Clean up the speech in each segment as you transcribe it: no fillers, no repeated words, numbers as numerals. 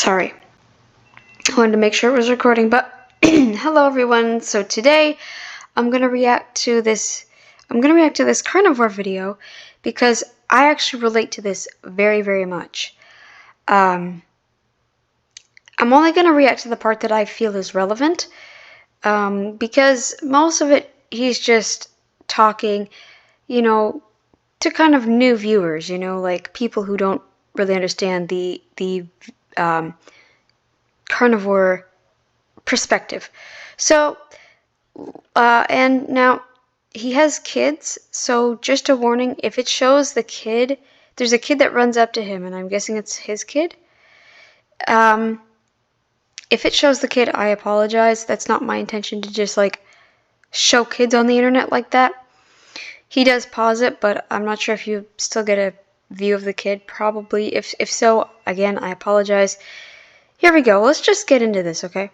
Sorry, I wanted to make sure it was recording, but hello everyone. So today I'm going to react to this carnivore video because I actually relate to this very, very much. I'm only going to react to the part that I feel is relevant because most of it he's just talking, to kind of new viewers, like people who don't really understand the carnivore perspective. So, and now he has kids, so just a warning, if it shows the kid, there's a kid that runs up to him, and I'm guessing it's his kid. If it shows the kid, I apologize. That's not my intention to just, show kids on the internet like that. He does pause it, but I'm not sure if you still get a view of the kid. Probably. If so, again, I apologize. Here we go. Let's just get into this, okay?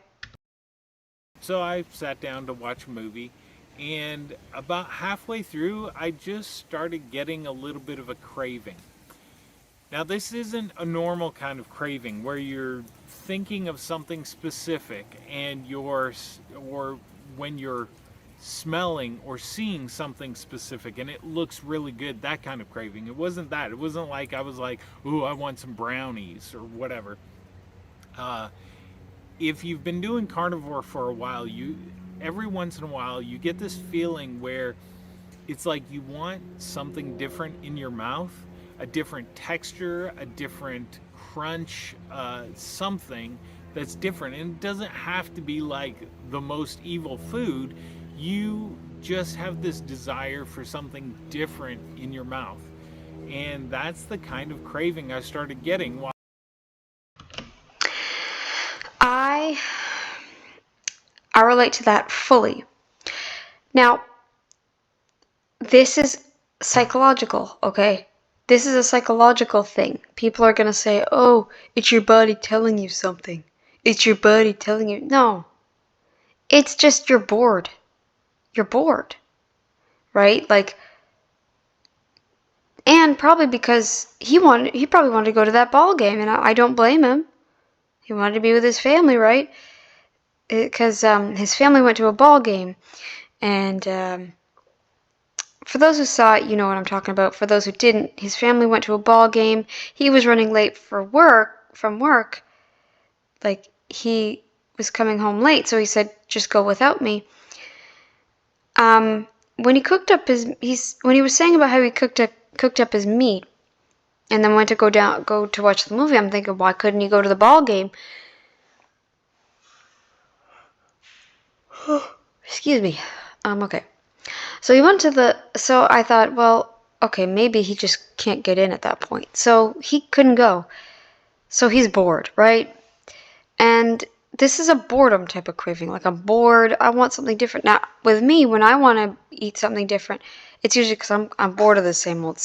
So I sat down to watch a movie, and about halfway through, I just started getting a little bit of a craving. Now, this isn't a normal kind of craving where you're thinking of something specific and or when you're smelling or seeing something specific and it looks really good, that kind of craving. It wasn't that. It wasn't like I was like, ooh, I want some brownies or whatever. If you've been doing carnivore for a while, every once in a while you get this feeling where it's like you want something different in your mouth, a different texture, a different crunch, something that's different. And it doesn't have to be like the most evil food. You just have this desire for something different in your mouth. And that's the kind of craving I started getting. I relate to that fully. Now, this is psychological, okay? This is a psychological thing. People are gonna say, oh, it's your body telling you something. It's your body telling you. No. It's just you're bored. You're bored. Right? And probably because he probably wanted to go to that ball game, and I don't blame him. He wanted to be with his family, right? Because his family went to a ball game, and for those who saw it, you know what I'm talking about. For those who didn't, his family went to a ball game. He was running late from work. He was coming home late, so he said, "Just go without me." When he cooked up when he was saying about how he cooked up his meat, and then went to go to watch the movie, I'm thinking, why couldn't he go to the ball game? Excuse me. Okay. So he went to so I thought, well, okay, maybe he just can't get in at that point. So he couldn't go. So he's bored, right? And this is a boredom type of craving. Like, I'm bored, I want something different. Now, with me, when I want to eat something different, it's usually because I'm bored of the same old,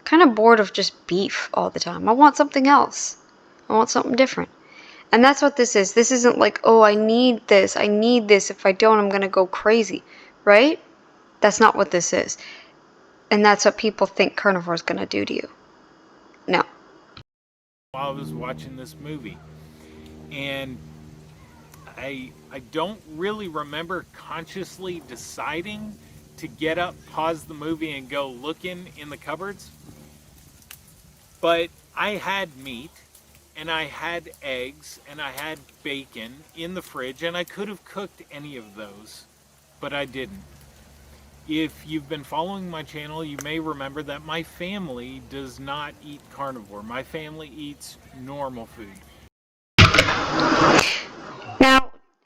kind of bored of just beef all the time. I want something else. I want something different. And that's what this is. This isn't like, oh, I need this. If I don't, I'm going to go crazy, right? That's not what this is. And that's what people think carnivore is going to do to you. No. While I was watching this movie, and I don't really remember consciously deciding to get up, pause the movie, and go looking in the cupboards. But I had meat, and I had eggs, and I had bacon in the fridge, and I could have cooked any of those, but I didn't. If you've been following my channel, you may remember that my family does not eat carnivore. My family eats normal food.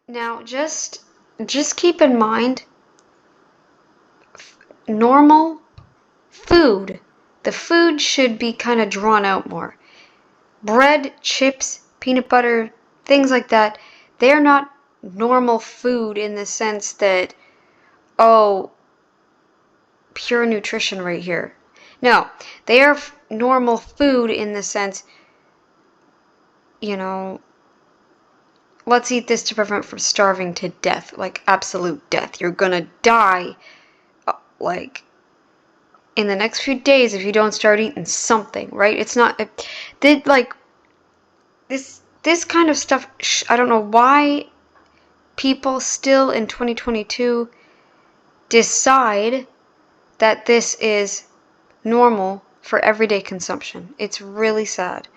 Now, just keep in mind, normal food. The food should be kind of drawn out more. Bread, chips, peanut butter, things like that, they're not normal food in the sense that, oh, pure nutrition right here. No, they are normal food in the sense, let's eat this to prevent from starving to death, like absolute death. You're gonna die, in the next few days if you don't start eating something, right? It's not, this kind of stuff, I don't know why people still in 2022 decide that this is normal for everyday consumption. It's really sad.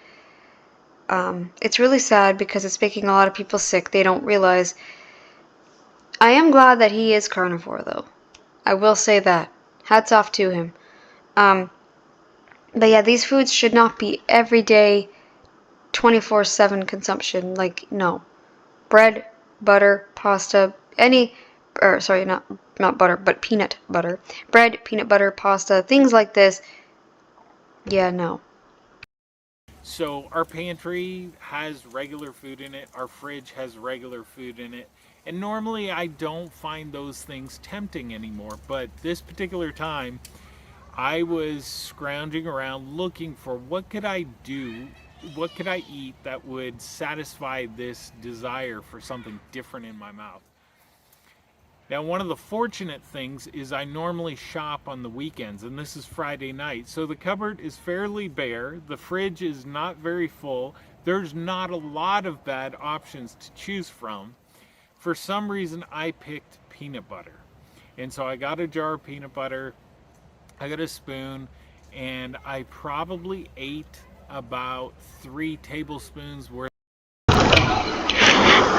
It's really sad because it's making a lot of people sick. They don't realize. I am glad that he is carnivore, though. I will say that. Hats off to him. Um, but yeah, these foods should not be everyday 24/7 consumption. Like, no. Bread, butter, pasta, or sorry, not butter, but peanut butter. Bread, peanut butter, pasta, things like this. Yeah, no. So our pantry has regular food in it, our fridge has regular food in it. And normally I don't find those things tempting anymore, but this particular time I was scrounging around looking for what could I do, what could I eat that would satisfy this desire for something different in my mouth. Now, one of the fortunate things is I normally shop on the weekends, and this is Friday night, so the cupboard is fairly bare. The fridge is not very full. There's not a lot of bad options to choose from. For some reason, I picked peanut butter. And so I got a jar of peanut butter, I got a spoon, and I probably ate about 3 tablespoons worth. Now,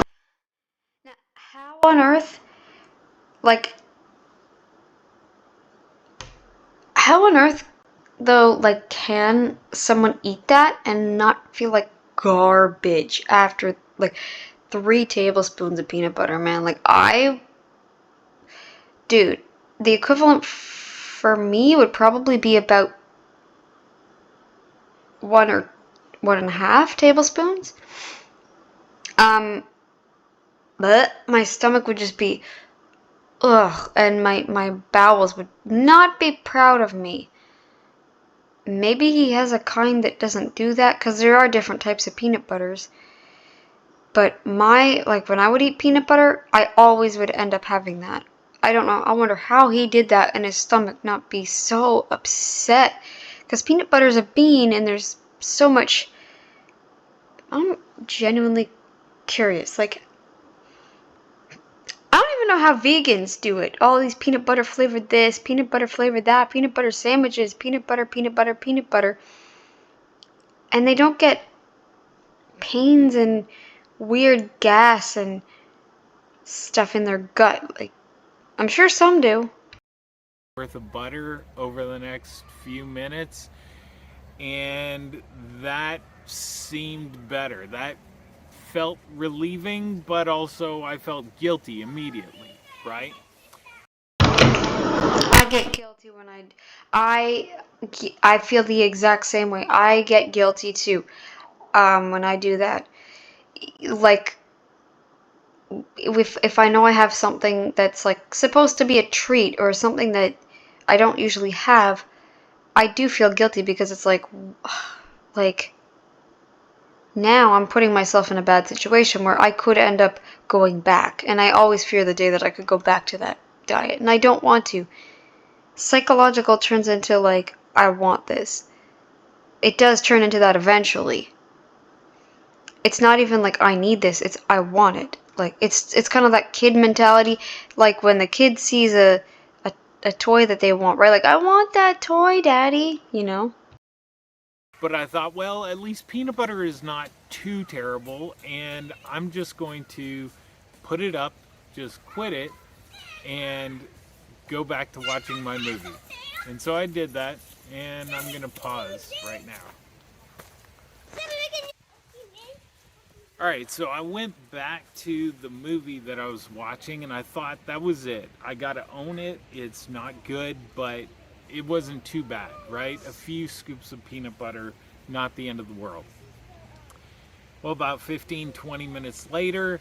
how on earth, like, how on earth, though, like, can someone eat that and not feel like garbage after, like, 3 tablespoons of peanut butter, man? Like, dude, the equivalent for me would probably be about 1 or 1.5 tablespoons. But my stomach would just be ugh, and my bowels would not be proud of me. Maybe he has a kind that doesn't do that, because there are different types of peanut butters. But like, when I would eat peanut butter, I always would end up having that. I don't know. I wonder how he did that and his stomach not be so upset. Because peanut butter is a bean and there's so much. I'm genuinely curious. Like, I don't even know how vegans do it. All these peanut butter flavored this, peanut butter flavored that, peanut butter sandwiches, peanut butter, peanut butter, peanut butter. And they don't get pains and weird gas and stuff in their gut. Like, I'm sure some do. Worth of butter over the next few minutes, and that seemed better. That felt relieving, but also I felt guilty immediately, right? I get guilty when I I feel the exact same way. I get guilty too. When I do that, like, if I know I have something that's like supposed to be a treat or something that I don't usually have, I do feel guilty because it's like now I'm putting myself in a bad situation where I could end up going back, and I always fear the day that I could go back to that diet, and I don't want to. Psychological turns into like, I want this. It does turn into that eventually. It's not even like I need this, it's I want it. Like, it's kind of that kid mentality, like when the kid sees a toy that they want, right? Like, I want that toy, daddy, you know? But I thought, well, at least peanut butter is not too terrible, and I'm just going to put it up, just quit it, and go back to watching my movie. And so I did that, and I'm going to pause right now. All right, so I went back to the movie that I was watching, and I thought that was it. I gotta own it. It's not good, but it wasn't too bad, right? A few scoops of peanut butter, not the end of the world. Well, about 15, 20 minutes later,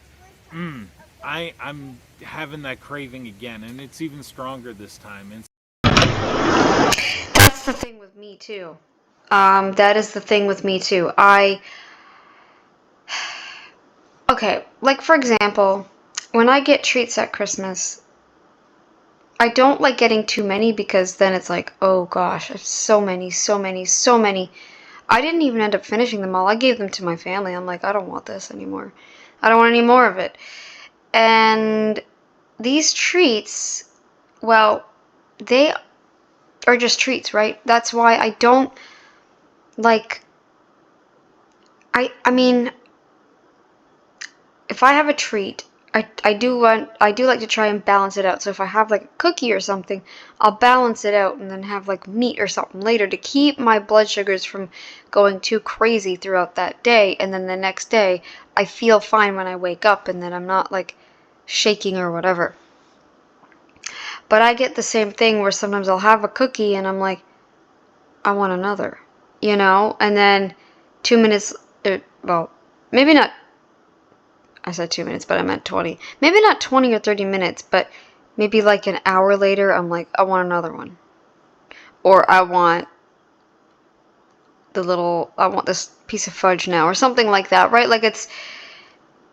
I'm having that craving again, and it's even stronger this time. And That's the thing with me too. That is the thing with me too. Okay, like, for example, when I get treats at Christmas, I don't like getting too many because then it's like, oh gosh, so many, so many, so many. I didn't even end up finishing them all. I gave them to my family. I'm like, I don't want this anymore. I don't want any more of it. And these treats, well, they are just treats, right? That's why I don't like, I mean, if I have a treat, I do like to try and balance it out. So if I have like a cookie or something, I'll balance it out and then have like meat or something later to keep my blood sugars from going too crazy throughout that day. And then the next day, I feel fine when I wake up and then I'm not like shaking or whatever. But I get the same thing where sometimes I'll have a cookie and I'm like, I want another, you know? And then 2 minutes, well, maybe not, I said 2 minutes, but I meant 20. Maybe not 20 or 30 minutes, but maybe like an hour later, I'm like, I want another one. Or I want I want this piece of fudge now, or something like that, right? Like it's,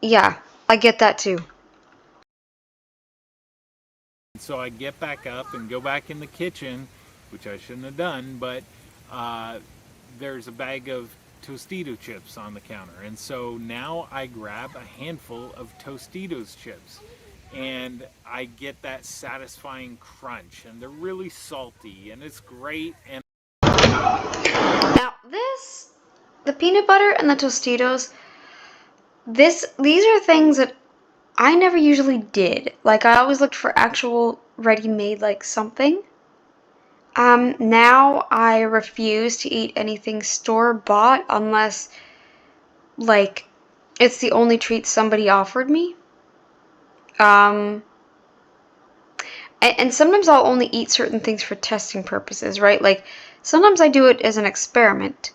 yeah, I get that too. So I get back up and go back in the kitchen, which I shouldn't have done, but uh, there's a bag of Tostito chips on the counter. And so now I grab a handful of Tostitos chips and I get that satisfying crunch, and they're really salty and it's great. And Now, the peanut butter and the Tostitos, these are things that I never usually did. Like, I always looked for actual ready-made, like, something. Now I refuse to eat anything store-bought unless, like, it's the only treat somebody offered me. Um, and sometimes I'll only eat certain things for testing purposes, right? Like, sometimes I do it as an experiment.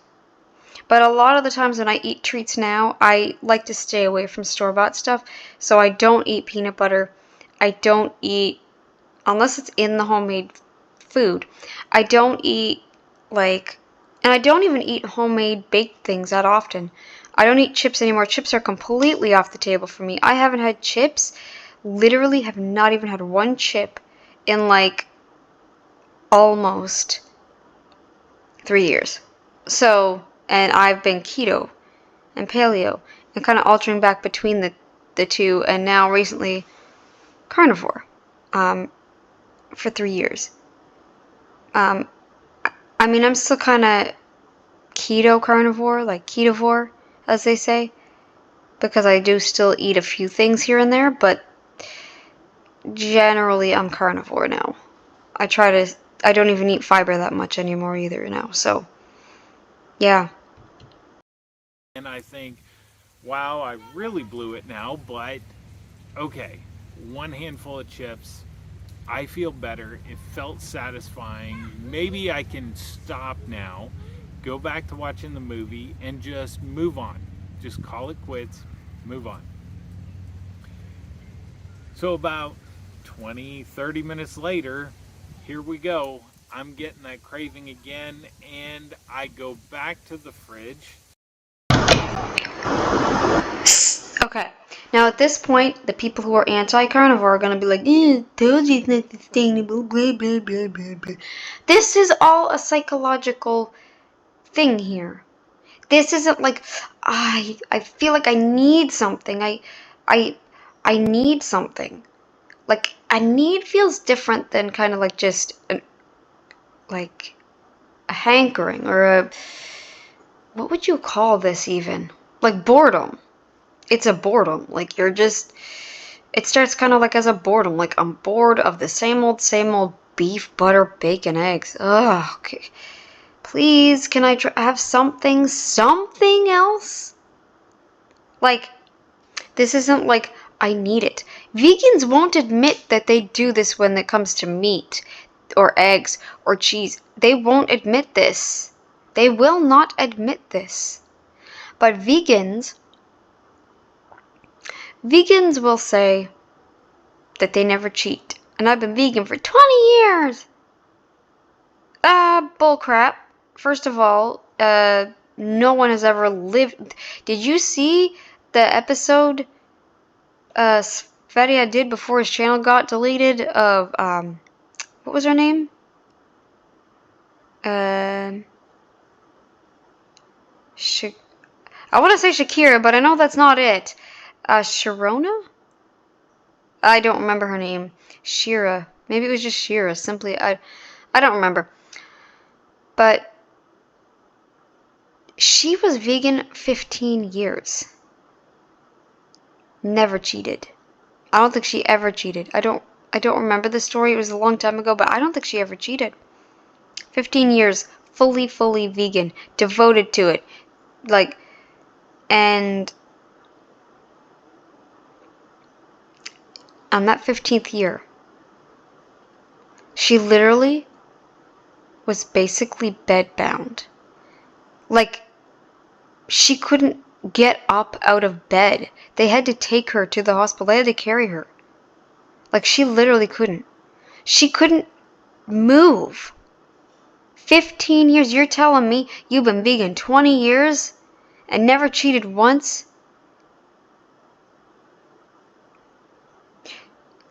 But a lot of the times when I eat treats now, I like to stay away from store-bought stuff. So I don't eat peanut butter. I don't eat, unless it's in the homemade food. I don't eat, like, and I don't even eat homemade baked things that often. I don't eat chips anymore. Chips are completely off the table for me. I haven't had chips, literally have not even had one chip in like almost 3 years. So, and I've been keto and paleo and kind of altering back between the two, and now recently carnivore um, for 3 years. Um, I mean, I'm still kind of keto carnivore, like ketovore, as they say, because I do still eat a few things here and there, but generally I'm carnivore now. I don't even eat fiber that much anymore either now, so yeah. I think, wow, I really blew it now, but okay, one handful of chips. I feel better. It felt satisfying. Maybe I can stop now, go back to watching the movie, and just move on. Just call it quits, move on. So, about 20, 30 minutes later, here we go. I'm getting that craving again, and I go back to the fridge. Okay. Now at this point, the people who are anti-carnivore are gonna be like, told you it's not sustainable, blah blah blah blah blah. This is all a psychological thing here. This isn't like I feel like I need something. I I need something. Like a need feels different than kind of like just like a hankering or a, what would you call this even? Like boredom. It's a boredom. Like you're just, it starts kind of like as a boredom. Like I'm bored of the same old beef, butter, bacon, eggs. Ugh. Okay. Please, can I have something else? Like, this isn't like I need it. Vegans won't admit that they do this when it comes to meat or eggs or cheese. They won't admit this. They will not admit this. But vegans will say that they never cheat. And I've been vegan for 20 years. Bullcrap. First of all, no one has ever lived. Did you see the episode Svetia did before his channel got deleted of, what was her name? Uh, I want to say Shakira, but I know that's not it. Sharona? I don't remember her name. Shira. Maybe it was just Shira. Simply, I don't remember. But she was vegan 15 years. Never cheated. I don't think she ever cheated. I don't remember the story. It was a long time ago, but I don't think she ever cheated. 15 years fully vegan, devoted to it. Like, and on that 15th year, she literally was basically bedbound. Like, she couldn't get up out of bed. They had to take her to the hospital. They had to carry her. Like, she literally couldn't. She couldn't move. 15 years? You're telling me you've been vegan 20 years and never cheated once?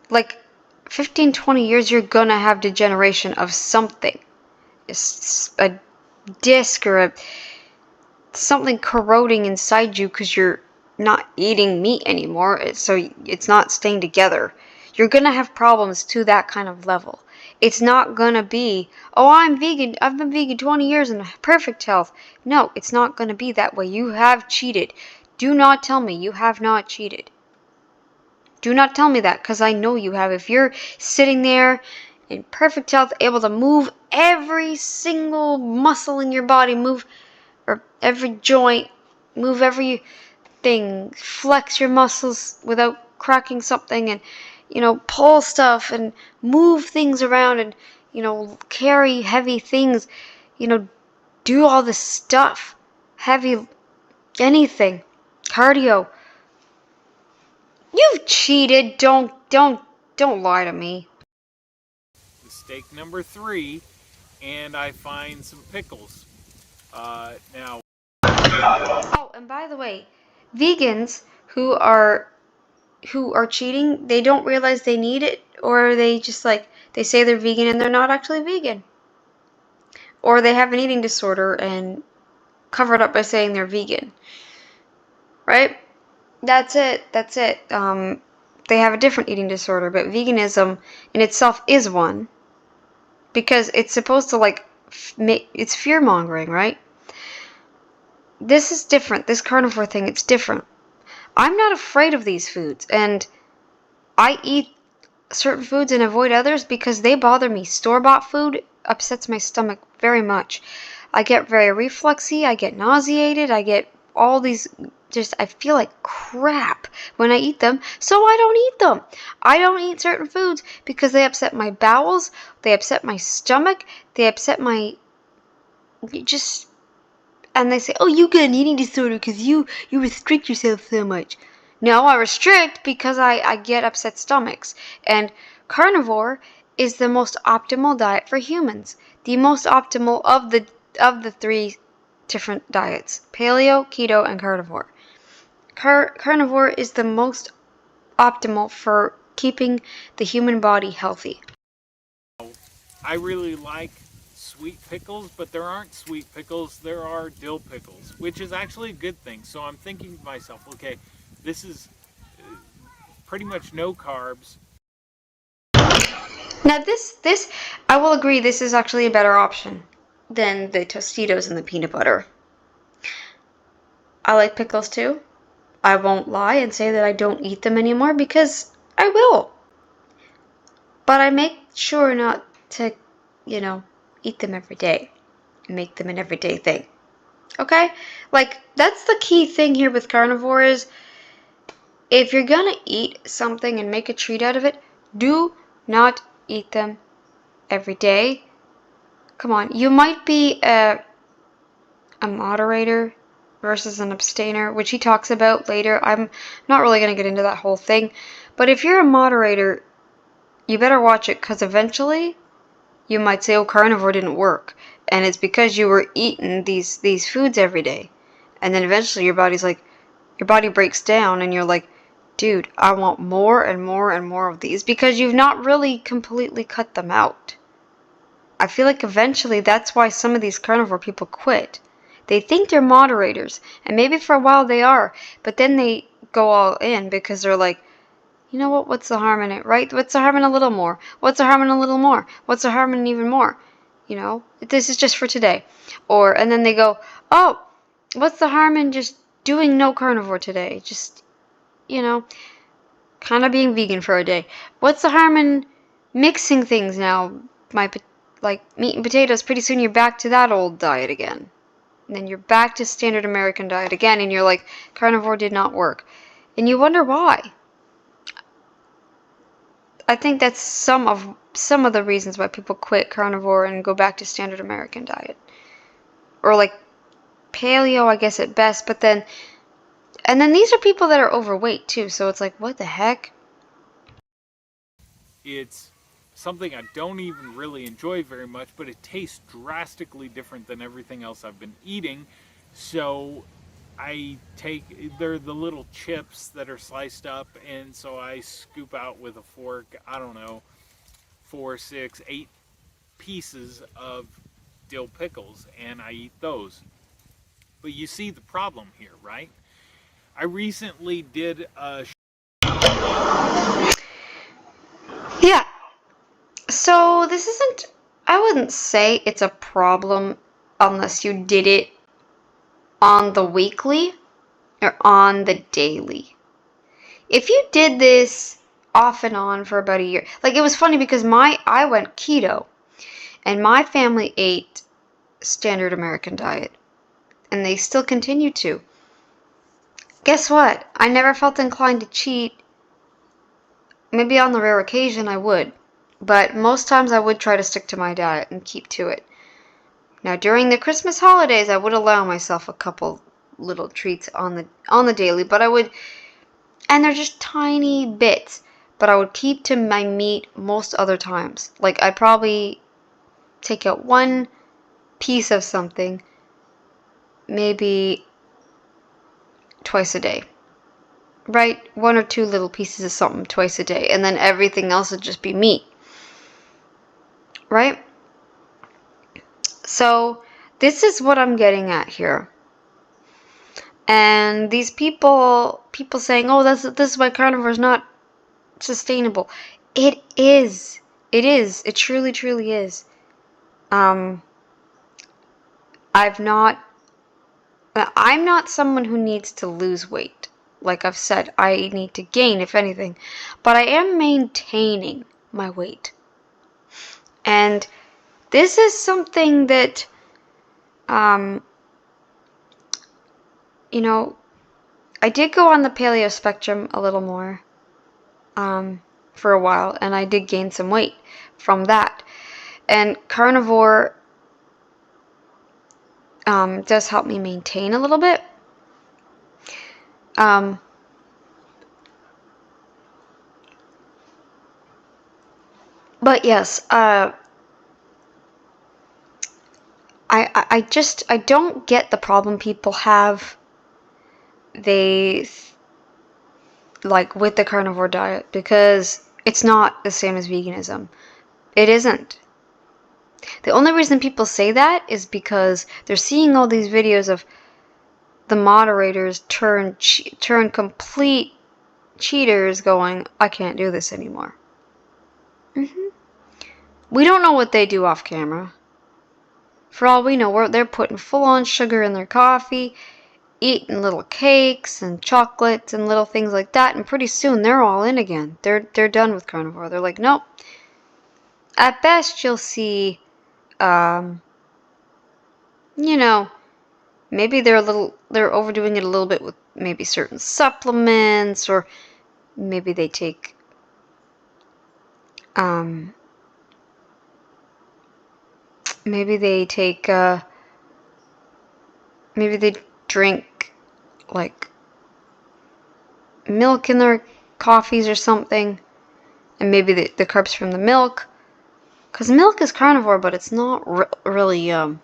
Like, 15, 20 years, you're gonna have degeneration of something. A disc or something corroding inside you because you're not eating meat anymore, so it's not staying together. You're gonna have problems to that kind of level. It's not gonna be, oh, I'm vegan, I've been vegan 20 years in perfect health. No, it's not gonna be that way. You have cheated. Do not tell me you have not cheated. Do not tell me that, because I know you have. If you're sitting there in perfect health, able to move every single muscle in your body, move or every joint, move everything, flex your muscles without cracking something, and pull stuff and move things around, and carry heavy things, do all this stuff, heavy anything, cardio. You've cheated. Don't lie to me. Mistake number 3, and I find some pickles. Now, Oh, and by the way, vegans who are cheating, they don't realize they need it, or they just they say they're vegan and they're not actually vegan. Or they have an eating disorder and cover it up by saying they're vegan. Right? That's it. That's it. They have a different eating disorder, but veganism in itself is one, because it's supposed to it's fear mongering, right? This is different. This carnivore thing, it's different. I'm not afraid of these foods, and I eat certain foods and avoid others because they bother me. Store-bought food upsets my stomach very much. I get very refluxy, I get nauseated, I get all these, I feel like crap when I eat them, so I don't eat them. I don't eat certain foods because they upset my bowels, they upset my stomach, they upset my, just, and they say, oh, you get an eating disorder because you restrict yourself so much. No, I restrict because I get upset stomachs. And carnivore is the most optimal diet for humans. The most optimal of the 3 different diets: paleo, keto, and carnivore. Carnivore is the most optimal for keeping the human body healthy. I really like sweet pickles, but there aren't sweet pickles, there are dill pickles, which is actually a good thing. So I'm thinking to myself, okay, this is pretty much no carbs. Now this I will agree, this is actually a better option than the Tostitos and the peanut butter. I like pickles too. I won't lie and say that I don't eat them anymore, because I will. But I make sure not to, eat them every day. Make them an everyday thing. Okay? That's the key thing here with carnivore is, if you're gonna eat something and make a treat out of it, do not eat them every day. Come on, you might be a moderator versus an abstainer, which he talks about later. I'm not really going to get into that whole thing. But if you're a moderator, you better watch it, because eventually you might say, oh, carnivore didn't work. And it's because you were eating these foods every day. And then eventually your body breaks down and you're like, dude, I want more and more and more of these, because you've not really completely cut them out. I feel like eventually that's why some of these carnivore people quit. They think they're moderators, and maybe for a while they are, but then they go all in because they're like, you know what? What's the harm in it, right? What's the harm in a little more? What's the harm in a little more? What's the harm in even more? You know, this is just for today. And then they go, oh, what's the harm in just doing no carnivore today? Just, you know, kind of being vegan for a day. What's the harm in mixing things now? Like meat and potatoes, pretty soon you're back to that old diet again. And then you're back to standard American diet again, and you're like, carnivore did not work. And you wonder why. I think that's some of the reasons why people quit carnivore and go back to standard American diet. Or like paleo, I guess at best, but then these are people that are overweight too, so it's like, what the heck? It's something I don't even really enjoy very much, but it tastes drastically different than everything else I've been eating. So they're the little chips that are sliced up, and so I scoop out with a fork, I don't know, 4, 6, 8 pieces of dill pickles, and I eat those. But you see the problem here, right? I recently did a Yeah. So this isn't, I wouldn't say it's a problem unless you did it on the weekly or on the daily. If you did this off and on for about a year, like it was funny because I went keto and my family ate standard American diet and they still continue to. Guess what? I never felt inclined to cheat. Maybe on the rare occasion I would, but most times I would try to stick to my diet and keep to it. Now during the Christmas holidays I would allow myself a couple little treats on the daily, but I would, and they're just tiny bits, but I would keep to my meat most other times. Like I'd probably take out one piece of something maybe twice a day. Right? One or two little pieces of something twice a day, and then everything else would just be meat. Right? So, this is what I'm getting at here. And these people saying, "Oh, this is why carnivore is not sustainable." It is. It is. It truly, truly is. Um, I've not. I'm not someone who needs to lose weight. Like I've said, I need to gain, if anything, but I am maintaining my weight. And this is something that, um, you know, I did go on the paleo spectrum a little more, for a while, and I did gain some weight from that. And carnivore, does help me maintain a little bit. Um, but yes, I don't get the problem people have. They like with the carnivore diet because it's not the same as veganism. It isn't. The only reason people say that is because they're seeing all these videos of the moderators turn complete cheaters going, I can't do this anymore. We don't know what they do off camera. For all we know, they're putting full-on sugar in their coffee, eating little cakes and chocolates and little things like that, and pretty soon they're all in again. They're done with carnivore. They're like, nope. At best, you'll see, um, you know, maybe they're overdoing it a little bit with maybe certain supplements, or maybe they take, um, maybe they take, maybe they drink like milk in their coffees or something, and maybe the carbs from the milk, because milk is carnivore, but it's not really, I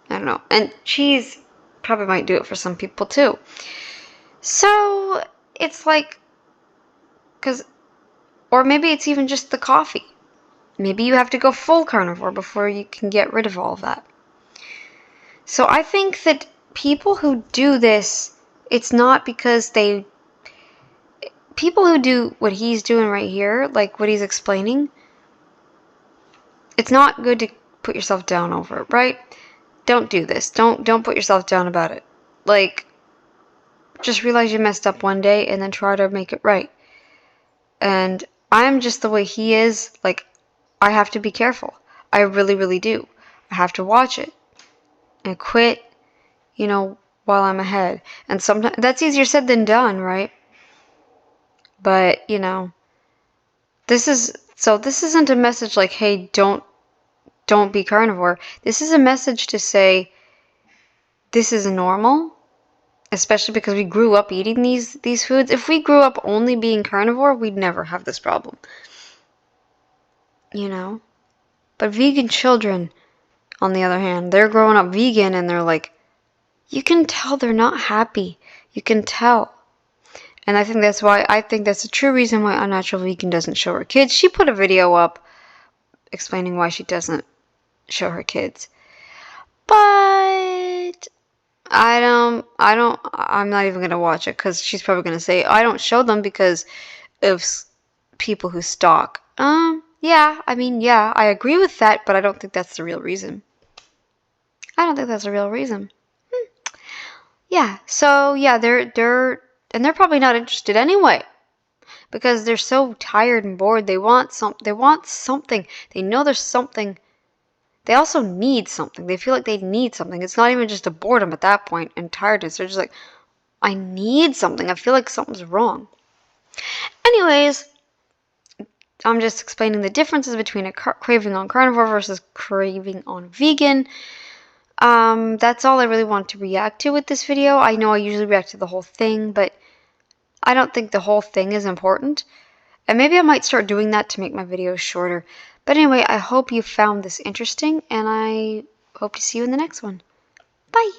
don't know, and cheese probably might do it for some people too. So it's like, because, or maybe it's even just the coffee. Maybe you have to go full carnivore before you can get rid of all of that. So I think that people who do this, it's not because they. People who do what he's doing right here, like what he's explaining, it's not good to put yourself down over it, right? Don't do this. Don't put yourself down about it. Like, just realize you messed up one day and then try to make it right. And I'm just the way he is. Like, I have to be careful. I really, really do. I have to watch it and quit, while I'm ahead. And sometimes that's easier said than done, right? But, this isn't a message like, hey, don't be carnivore. This is a message to say this is normal, especially because we grew up eating these foods. If we grew up only being carnivore, we'd never have this problem. But vegan children, on the other hand, they're growing up vegan and they're like, you can tell they're not happy. You can tell. And I think that's a true reason why Unnatural Vegan doesn't show her kids. She put a video up explaining why she doesn't show her kids. But I'm not even going to watch it because she's probably going to say, I don't show them because of people who stalk. Yeah, I agree with that, but I don't think that's the real reason. I don't think that's the real reason. Yeah, so yeah, they're probably not interested anyway because they're so tired and bored. They want something. They know there's something. They also need something. They feel like they need something. It's not even just a boredom at that point and tiredness. They're just like, I need something. I feel like something's wrong. Anyways, I'm just explaining the differences between a craving on carnivore versus craving on vegan. That's all I really want to react to with this video. I know I usually react to the whole thing, but I don't think the whole thing is important. And maybe I might start doing that to make my videos shorter. But anyway, I hope you found this interesting, and I hope to see you in the next one. Bye!